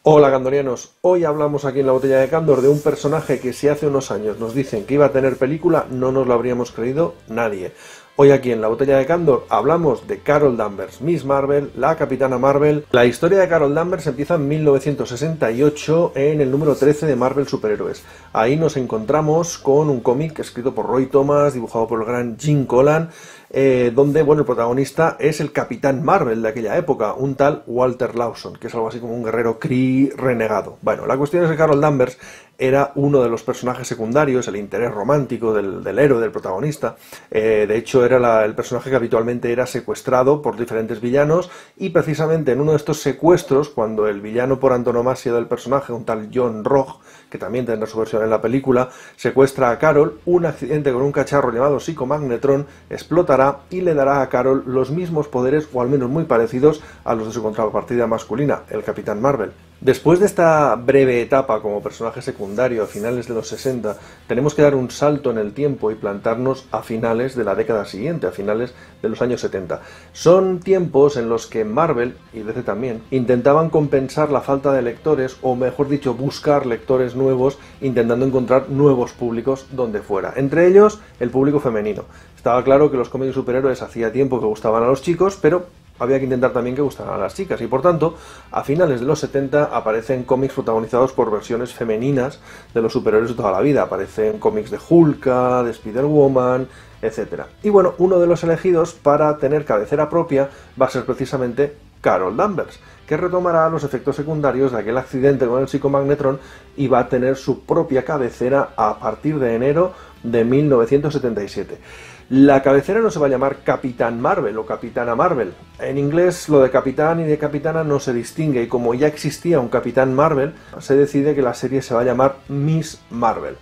Hola candorianos, hoy hablamos aquí en la botella de Candor de un personaje que si hace unos años nos dicen que iba a tener película, no nos lo habríamos creído nadie. Hoy aquí en la botella de Candor hablamos de Carol Danvers, Miss Marvel, la Capitana Marvel. La historia de Carol Danvers empieza en 1968 en el número 13 de Marvel Superhéroes. Ahí nos encontramos con un cómic escrito por Roy Thomas, dibujado por el gran Jim Collan, donde el protagonista es el Capitán Marvel de aquella época, un tal Walter Lawson, que es algo así como un guerrero Kree renegado. Bueno, la cuestión es que Carol Danvers era uno de los personajes secundarios, el interés romántico del héroe, del protagonista. De hecho, era el personaje que habitualmente era secuestrado por diferentes villanos, y precisamente en uno de estos secuestros, cuando el villano por antonomasia del personaje, un tal John Rogue, que también tendrá su versión en la película, secuestra a Carol, un accidente con un cacharro llamado psicomagnetron explotará y le dará a Carol los mismos poderes, o al menos muy parecidos, a los de su contrapartida masculina, el Capitán Marvel. Después de esta breve etapa como personaje secundario a finales de los 60, tenemos que dar un salto en el tiempo y plantarnos a finales de la década siguiente, a finales de los años 70. Son tiempos en los que Marvel, y DC también, intentaban compensar la falta de lectores, o mejor dicho, buscar lectores nuevos, intentando encontrar nuevos públicos donde fuera. Entre ellos, el público femenino. Estaba claro que los cómics superhéroes hacía tiempo que gustaban a los chicos, pero había que intentar también que gustaran a las chicas, y por tanto, a finales de los 70 aparecen cómics protagonizados por versiones femeninas de los superhéroes de toda la vida. Aparecen cómics de Hulka, de Spider-Woman, etc. Y bueno, uno de los elegidos para tener cabecera propia va a ser precisamente Carol Danvers, que retomará los efectos secundarios de aquel accidente con el psicomagnetron y va a tener su propia cabecera a partir de enero de 1977. La cabecera no se va a llamar Capitán Marvel o Capitana Marvel. En inglés lo de capitán y de capitana no se distingue, y como ya existía un Capitán Marvel, se decide que la serie se va a llamar Miss Marvel.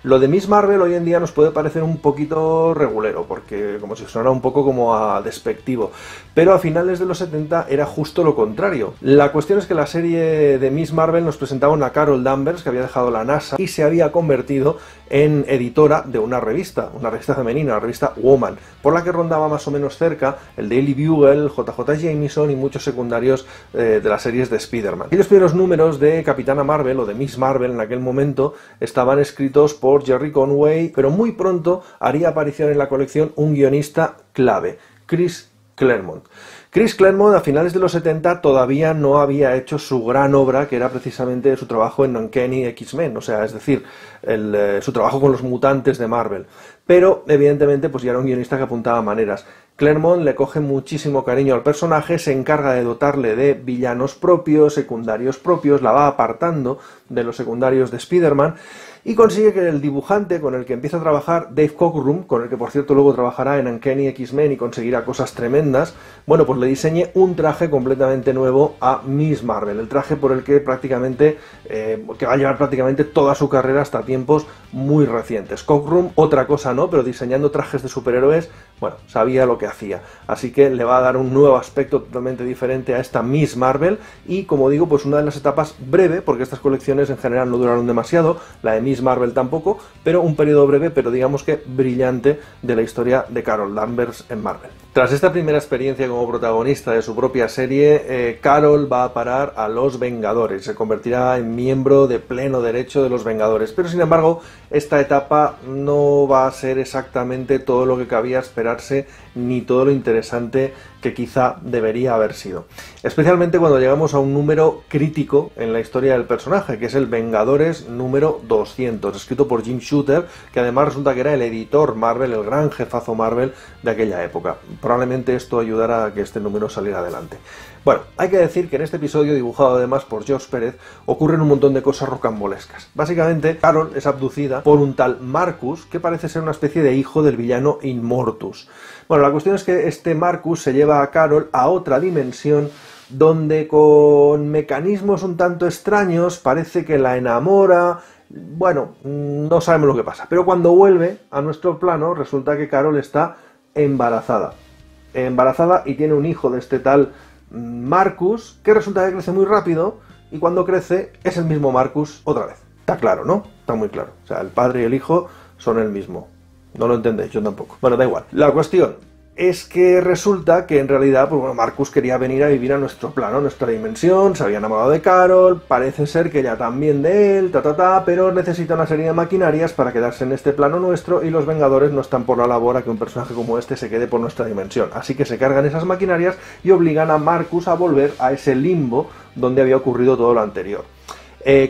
Lo de Miss Marvel hoy en día nos puede parecer un poquito regulero, porque como si suena un poco como a despectivo, pero a finales de los 70 era justo lo contrario. La cuestión es que la serie de Miss Marvel nos presentaba una Carol Danvers que había dejado la NASA y se había convertido en editora de una revista femenina, la revista Woman, por la que rondaba más o menos cerca el Daily Bugle, JJ Jameson y muchos secundarios de las series de Spider-Man. Aquellos primeros números de Capitana Marvel o de Miss Marvel en aquel momento estaban escritos por Jerry Conway, pero muy pronto haría aparición en la colección un guionista clave, Chris Claremont. Chris Claremont a finales de los 70 todavía no había hecho su gran obra, que era precisamente su trabajo en Uncanny X-Men, o sea, es decir, su trabajo con los mutantes de Marvel. Pero evidentemente pues ya era un guionista que apuntaba maneras. Claremont le coge muchísimo cariño al personaje, se encarga de dotarle de villanos propios, secundarios propios, la va apartando de los secundarios de Spider-Man, y consigue que el dibujante con el que empieza a trabajar, Dave Cockrum, con el que por cierto luego trabajará en Uncanny X-Men y conseguirá cosas tremendas, bueno, pues le diseñe un traje completamente nuevo a Miss Marvel, el traje por el que prácticamente, que va a llevar prácticamente toda su carrera hasta tiempos muy recientes. Cockrum, otra cosa no, pero diseñando trajes de superhéroes, bueno, sabía lo que hacía, así que le va a dar un nuevo aspecto totalmente diferente a esta Miss Marvel, y como digo, pues una de las etapas breve, porque estas colecciones en general no duraron demasiado, la de Miss Marvel tampoco, pero un periodo breve, pero digamos que brillante, de la historia de Carol Danvers en Marvel. Tras esta primera experiencia como protagonista de su propia serie, Carol va a parar a los Vengadores, se convertirá en miembro de pleno derecho de los Vengadores, pero sin embargo esta etapa no va a ser exactamente todo lo que cabía esperarse, ni todo lo interesante que quizá debería haber sido. Especialmente cuando llegamos a un número crítico en la historia del personaje, que es el Vengadores número 200, escrito por Jim Shooter, que además resulta que era el editor Marvel, el gran jefazo Marvel de aquella época. Probablemente esto ayudara a que este número saliera adelante. Bueno, hay que decir que en este episodio, dibujado además por Josh Pérez, ocurren un montón de cosas rocambolescas. Básicamente, Carol es abducida por un tal Marcus, que parece ser una especie de hijo del villano Immortus. Bueno, la cuestión es que este Marcus se lleva a Carol a otra dimensión, donde con mecanismos un tanto extraños parece que la enamora. Bueno, no sabemos lo que pasa, pero cuando vuelve a nuestro plano resulta que Carol está embarazada y tiene un hijo de este tal Marcus, que resulta que crece muy rápido, y cuando crece es el mismo Marcus otra vez. Está claro, ¿no? Está muy claro. O sea, el padre y el hijo son el mismo. No lo entendéis, yo tampoco. Bueno, da igual. La cuestión, es que resulta que en realidad pues bueno, Marcus quería venir a vivir a nuestro plano, a nuestra dimensión, se había enamorado de Carol, parece ser que ella también de él, pero necesita una serie de maquinarias para quedarse en este plano nuestro y los Vengadores no están por la labor a que un personaje como este se quede por nuestra dimensión. Así que se cargan esas maquinarias y obligan a Marcus a volver a ese limbo donde había ocurrido todo lo anterior.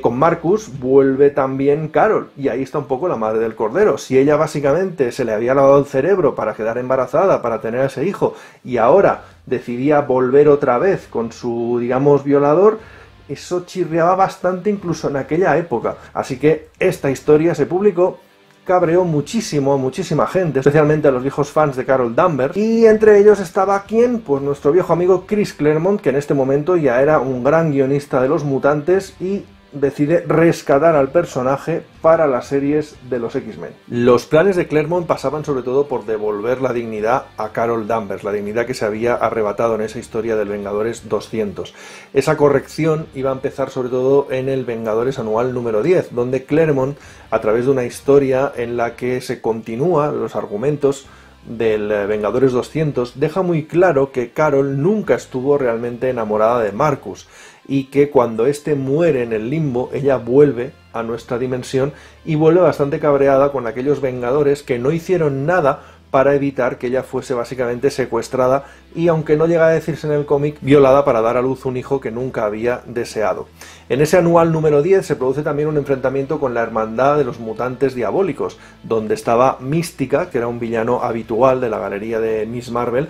Con Marcus vuelve también Carol, y ahí está un poco la madre del cordero. Si ella básicamente se le había lavado el cerebro para quedar embarazada, para tener a ese hijo, y ahora decidía volver otra vez con su, digamos, violador, eso chirriaba bastante incluso en aquella época. Así que esta historia se publicó, cabreó muchísimo a muchísima gente, especialmente a los viejos fans de Carol Danvers, y entre ellos estaba ¿quién? Pues nuestro viejo amigo Chris Claremont, que en este momento ya era un gran guionista de los mutantes y decide rescatar al personaje para las series de los X-Men. Los planes de Claremont pasaban sobre todo por devolver la dignidad a Carol Danvers, la dignidad que se había arrebatado en esa historia del Vengadores 200. Esa corrección iba a empezar sobre todo en el Vengadores Anual número 10, donde Claremont, a través de una historia en la que se continúa los argumentos del Vengadores 200, deja muy claro que Carol nunca estuvo realmente enamorada de Marcus y que cuando éste muere en el limbo, ella vuelve a nuestra dimensión y vuelve bastante cabreada con aquellos Vengadores que no hicieron nada para evitar que ella fuese básicamente secuestrada y, aunque no llega a decirse en el cómic, violada para dar a luz un hijo que nunca había deseado. En ese anual número 10 se produce también un enfrentamiento con la Hermandad de los Mutantes Diabólicos, donde estaba Mística, que era un villano habitual de la galería de Miss Marvel,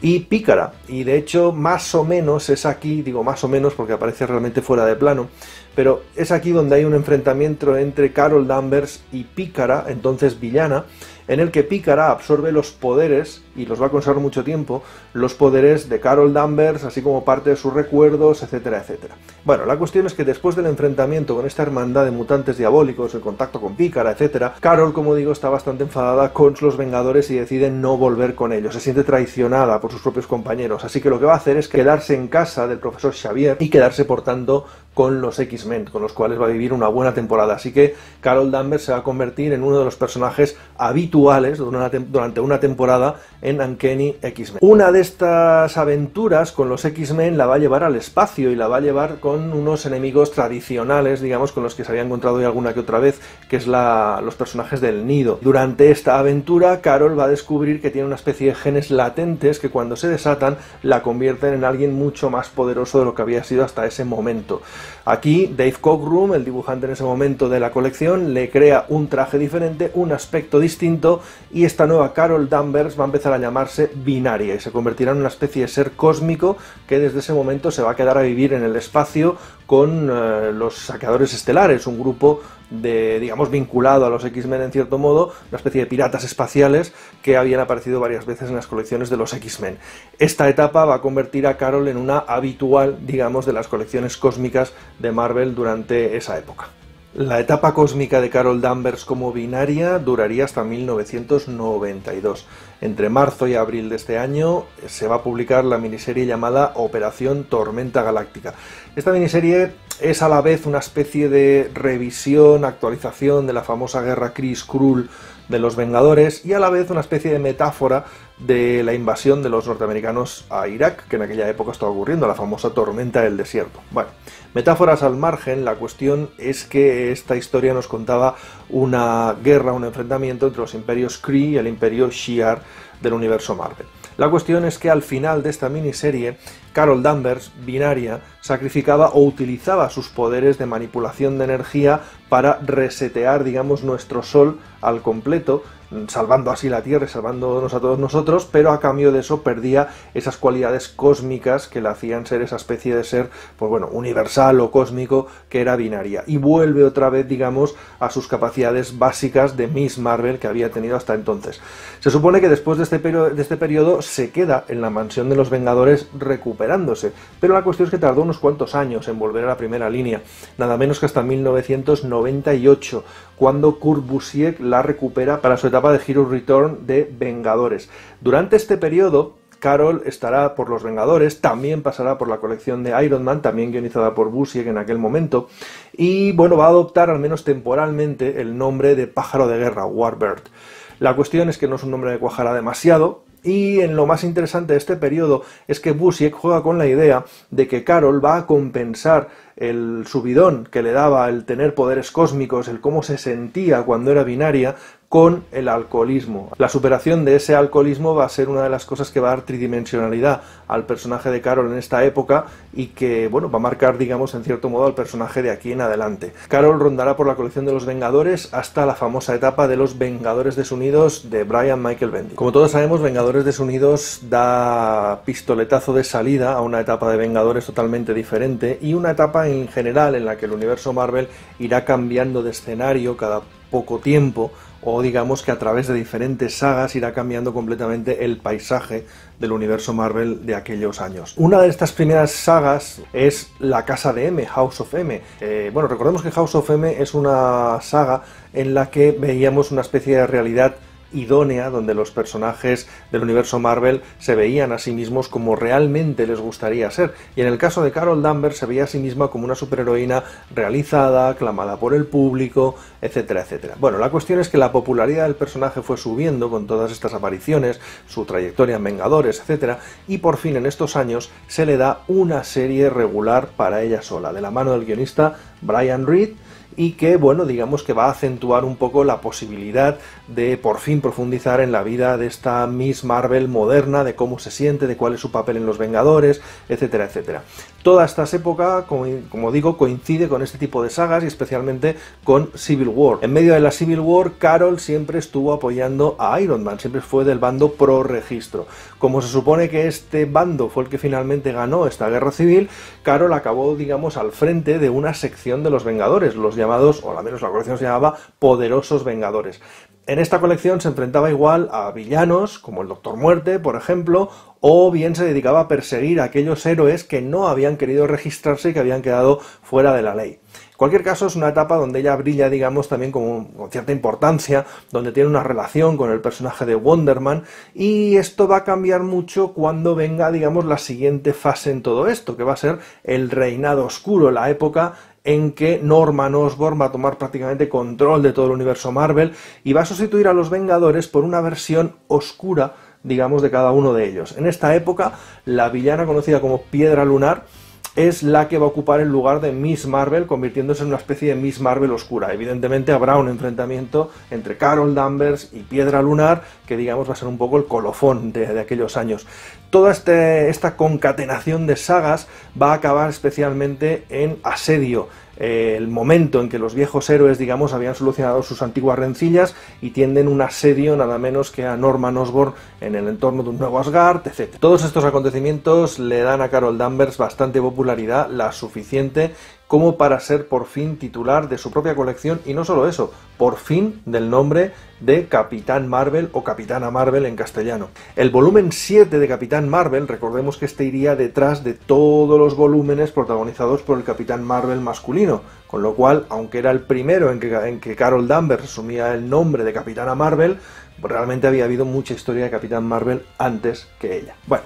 y Pícara, y de hecho más o menos es aquí, digo más o menos porque aparece realmente fuera de plano, pero es aquí donde hay un enfrentamiento entre Carol Danvers y Pícara, entonces villana, en el que Pícara absorbe los poderes, y los va a conservar mucho tiempo, los poderes de Carol Danvers, así como parte de sus recuerdos, etcétera, etcétera. Bueno, la cuestión es que después del enfrentamiento con esta hermandad de mutantes diabólicos, el contacto con Pícara, etcétera, Carol, como digo, está bastante enfadada con los Vengadores y decide no volver con ellos. Se siente traicionada por sus propios compañeros, así que lo que va a hacer es quedarse en casa del profesor Xavier y quedarse, por tanto, con los X-Men, con los cuales va a vivir una buena temporada. Así que Carol Danvers se va a convertir en uno de los personajes habituales durante una temporada en Uncanny X-Men. Una de estas aventuras con los X-Men la va a llevar al espacio y la va a llevar con unos enemigos tradicionales, digamos, con los que se había encontrado ya alguna que otra vez, que es los personajes del Nido. Durante esta aventura, Carol va a descubrir que tiene una especie de genes latentes que cuando se desatan la convierten en alguien mucho más poderoso de lo que había sido hasta ese momento. Aquí Dave Cockrum, el dibujante en ese momento de la colección, le crea un traje diferente, un aspecto distinto, y esta nueva Carol Danvers va a empezar a llamarse Binaria y se convertirá en una especie de ser cósmico que desde ese momento se va a quedar a vivir en el espacio con los Saqueadores Estelares, un grupo digamos, vinculado a los X-Men en cierto modo, una especie de piratas espaciales que habían aparecido varias veces en las colecciones de los X-Men. Esta etapa va a convertir a Carol en una habitual, digamos, de las colecciones cósmicas de Marvel durante esa época. La etapa cósmica de Carol Danvers como Binaria duraría hasta 1992. Entre marzo y abril de este año se va a publicar la miniserie llamada Operación Tormenta Galáctica. Esta miniserie es a la vez una especie de revisión, actualización de la famosa guerra Kree-Skrull de los Vengadores y a la vez una especie de metáfora de la invasión de los norteamericanos a Irak, que en aquella época estaba ocurriendo, la famosa tormenta del desierto. Bueno, metáforas al margen, la cuestión es que esta historia nos contaba una guerra, un enfrentamiento entre los imperios Kree y el imperio Shi'ar del universo Marvel. La cuestión es que al final de esta miniserie, Carol Danvers, Binaria, sacrificaba o utilizaba sus poderes de manipulación de energía para resetear, digamos, nuestro Sol al completo, salvando así la Tierra y salvándonos a todos nosotros, pero a cambio de eso perdía esas cualidades cósmicas que la hacían ser esa especie de ser, pues bueno, universal o cósmico que era Binaria. Y vuelve otra vez, digamos, a sus capacidades básicas de Miss Marvel que había tenido hasta entonces. Se supone que después de este periodo se queda en la mansión de los Vengadores recuperándose, pero la cuestión es que tardó unos cuantos años en volver a la primera línea, nada menos que hasta 1998, cuando Kurt Busiek la recupera para su etapa de Hero Return de Vengadores. Durante este periodo, Carol estará por los Vengadores, también pasará por la colección de Iron Man, también guionizada por Busiek en aquel momento, y bueno, va a adoptar al menos temporalmente el nombre de Pájaro de Guerra, Warbird. La cuestión es que no es un nombre que cuajara demasiado, Y en lo más interesante de este periodo es que Busiek juega con la idea de que Carol va a compensar el subidón que le daba el tener poderes cósmicos, el cómo se sentía cuando era binaria, con el alcoholismo. La superación de ese alcoholismo va a ser una de las cosas que va a dar tridimensionalidad al personaje de Carol en esta época y que, bueno, va a marcar, digamos, en cierto modo al personaje de aquí en adelante. Carol rondará por la colección de los Vengadores hasta la famosa etapa de los Vengadores Desunidos de Brian Michael Bendis. Como todos sabemos, Vengadores Desunidos da pistoletazo de salida a una etapa de Vengadores totalmente diferente y una etapa en general en la que el universo Marvel irá cambiando de escenario cada poco tiempo, o digamos que a través de diferentes sagas irá cambiando completamente el paisaje del universo Marvel de aquellos años. Una de estas primeras sagas es la Casa de M, House of M. Bueno, recordemos que House of M es una saga en la que veíamos una especie de realidad idónea, donde los personajes del universo Marvel se veían a sí mismos como realmente les gustaría ser, y en el caso de Carol Danvers se veía a sí misma como una superheroína realizada, aclamada por el público, etcétera, etcétera. Bueno, la cuestión es que la popularidad del personaje fue subiendo con todas estas apariciones, su trayectoria en Vengadores, etcétera, y por fin en estos años se le da una serie regular para ella sola, de la mano del guionista Brian Reed, y que, bueno, digamos que va a acentuar un poco la posibilidad de por fin profundizar en la vida de esta Miss Marvel moderna, de cómo se siente, de cuál es su papel en los Vengadores, etcétera, etcétera. Toda esta época, como digo, coincide con este tipo de sagas y especialmente con Civil War. En medio de la Civil War, Carol siempre estuvo apoyando a Iron Man, siempre fue del bando pro registro. Como se supone que este bando fue el que finalmente ganó esta guerra civil, Carol acabó, digamos, al frente de una sección de los Vengadores, los llamados, o al menos la colección se llamaba Poderosos Vengadores. En esta colección se enfrentaba igual a villanos, como el Doctor Muerte, por ejemplo, o bien se dedicaba a perseguir a aquellos héroes que no habían querido registrarse y que habían quedado fuera de la ley. En cualquier caso, es una etapa donde ella brilla, digamos, también con cierta importancia, donde tiene una relación con el personaje de Wonder Man, y esto va a cambiar mucho cuando venga, digamos, la siguiente fase en todo esto, que va a ser el Reinado Oscuro, la época en que Norman Osborn va a tomar prácticamente control de todo el universo Marvel y va a sustituir a los Vengadores por una versión oscura, digamos, de cada uno de ellos. En esta época, la villana conocida como Piedra Lunar es la que va a ocupar el lugar de Miss Marvel, convirtiéndose en una especie de Miss Marvel oscura. Evidentemente habrá un enfrentamiento entre Carol Danvers y Piedra Lunar, que digamos va a ser un poco el colofón de aquellos años. Toda esta concatenación de sagas va a acabar especialmente en Asedio, el momento en que los viejos héroes, digamos, habían solucionado sus antiguas rencillas y tienden un asedio nada menos que a Norman Osborn en el entorno de un nuevo Asgard, etc. Todos estos acontecimientos le dan a Carol Danvers bastante popularidad, la suficiente como para ser por fin titular de su propia colección, y no solo eso, por fin del nombre de Capitán Marvel o Capitana Marvel en castellano. El volumen 7 de Capitán Marvel, recordemos que este iría detrás de todos los volúmenes protagonizados por el Capitán Marvel masculino, con lo cual, aunque era el primero en que Carol Danvers asumía el nombre de Capitana Marvel, realmente había habido mucha historia de Capitán Marvel antes que ella. Bueno,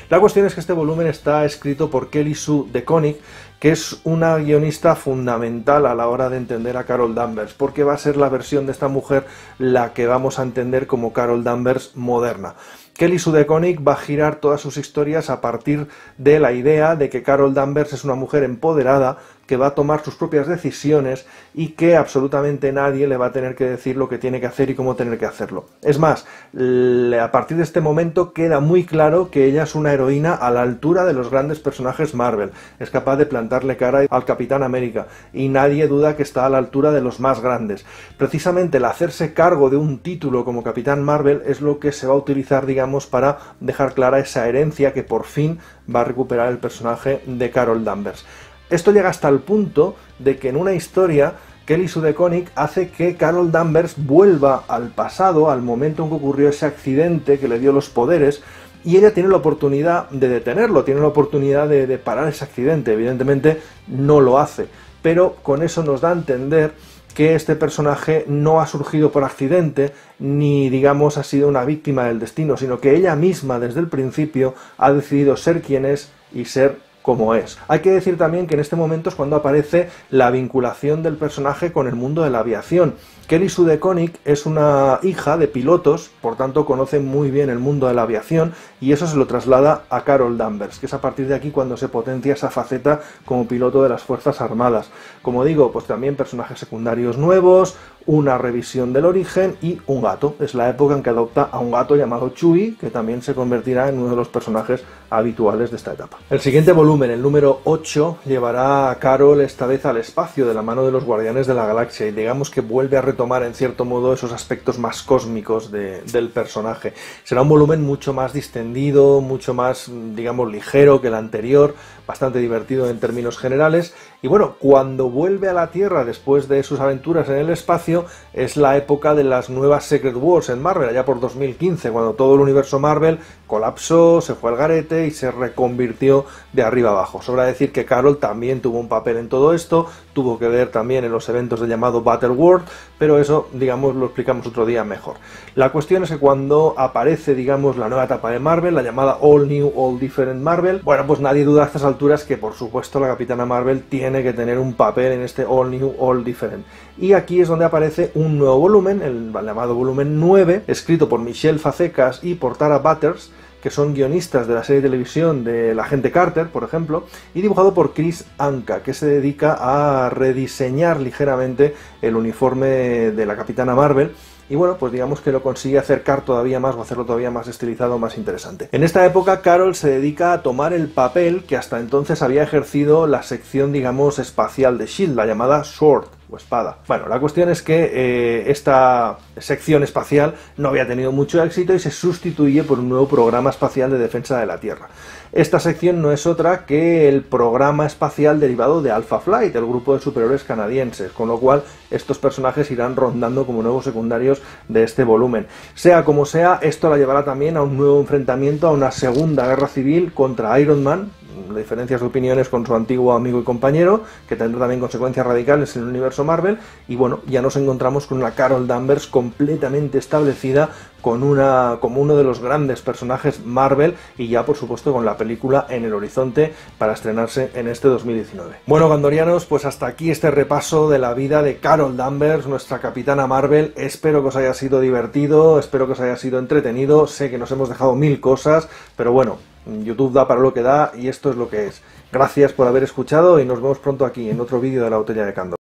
la cuestión es que este volumen está escrito por Kelly Sue DeConnick, que es una guionista fundamental a la hora de entender a Carol Danvers, porque va a ser la versión de esta mujer la que vamos a entender como Carol Danvers moderna. Kelly Sue DeConnick va a girar todas sus historias a partir de la idea de que Carol Danvers es una mujer empoderada que va a tomar sus propias decisiones y que absolutamente nadie le va a tener que decir lo que tiene que hacer y cómo tener que hacerlo. Es más, a partir de este momento queda muy claro que ella es una heroína a la altura de los grandes personajes Marvel. Es capaz de plantarle cara al Capitán América y nadie duda que está a la altura de los más grandes. Precisamente el hacerse cargo de un título como Capitán Marvel es lo que se va a utilizar, digamos, para dejar clara esa herencia que por fin va a recuperar el personaje de Carol Danvers. Esto llega hasta el punto de que en una historia Kelly Sue DeConnick hace que Carol Danvers vuelva al pasado, al momento en que ocurrió ese accidente que le dio los poderes, y ella tiene la oportunidad de detenerlo, tiene la oportunidad de parar ese accidente. Evidentemente no lo hace, pero con eso nos da a entender que este personaje no ha surgido por accidente, ni digamos ha sido una víctima del destino, sino que ella misma desde el principio ha decidido ser quien es y ser como es. Hay que decir también que en este momento es cuando aparece la vinculación del personaje con el mundo de la aviación. Kelly Sue DeConnick es una hija de pilotos, por tanto conoce muy bien el mundo de la aviación, y eso se lo traslada a Carol Danvers, que es a partir de aquí cuando se potencia esa faceta como piloto de las Fuerzas Armadas. Como digo, pues también personajes secundarios nuevos, una revisión del origen y un gato. Es la época en que adopta a un gato llamado Chewie, que también se convertirá en uno de los personajes habituales de esta etapa. El siguiente volumen, el número 8, llevará a Carol esta vez al espacio de la mano de los Guardianes de la Galaxia, y digamos que vuelve a retomar en cierto modo esos aspectos más cósmicos del personaje. Será un volumen mucho más distendido, mucho más, digamos, ligero que el anterior, bastante divertido en términos generales, y bueno, cuando vuelve a la Tierra después de sus aventuras en el espacio, es la época de las nuevas Secret Wars en Marvel, allá por 2015, cuando todo el universo Marvel colapsó, se fue al garete y se reconvirtió de arriba abajo. Sobra decir que Carol también tuvo un papel en todo esto, tuvo que ver también en los eventos del llamado Battle World, pero eso, digamos, lo explicamos otro día mejor. La cuestión es que cuando aparece, digamos, la nueva etapa de Marvel, la llamada All New, All Different Marvel, bueno, pues nadie duda a estas alturas que, por supuesto, la Capitana Marvel tiene que tener un papel en este All New, All Different. Y aquí es donde aparece un nuevo volumen, el llamado volumen 9, escrito por Michelle Fazekas y por Tara Butters, que son guionistas de la serie de televisión de la Agente Carter, por ejemplo, y dibujado por Chris Anka, que se dedica a rediseñar ligeramente el uniforme de la Capitana Marvel. Y bueno, pues digamos que lo consigue acercar todavía más o hacerlo todavía más estilizado, más interesante. En esta época, Carol se dedica a tomar el papel que hasta entonces había ejercido la sección, digamos, espacial de S.H.I.E.L.D., la llamada SWORD, o espada. Bueno, la cuestión es que esta sección espacial no había tenido mucho éxito y se sustituye por un nuevo programa espacial de defensa de la Tierra. Esta sección no es otra que el programa espacial derivado de Alpha Flight, el grupo de superhéroes canadienses, con lo cual estos personajes irán rondando como nuevos secundarios de este volumen. Sea como sea, esto la llevará también a un nuevo enfrentamiento, a una segunda guerra civil contra Iron Man, diferencias de opiniones con su antiguo amigo y compañero, que tendrá también consecuencias radicales en el universo Marvel, y bueno, ya nos encontramos con una Carol Danvers completamente establecida, como uno de los grandes personajes Marvel, y ya por supuesto con la película en el horizonte para estrenarse en este 2019. Bueno, gandorianos, pues hasta aquí este repaso de la vida de Carol Danvers, nuestra Capitana Marvel. Espero que os haya sido divertido, espero que os haya sido entretenido. Sé que nos hemos dejado mil cosas, pero bueno, YouTube da para lo que da y esto es lo que es. Gracias por haber escuchado y nos vemos pronto aquí en otro vídeo de La Botella de Candor.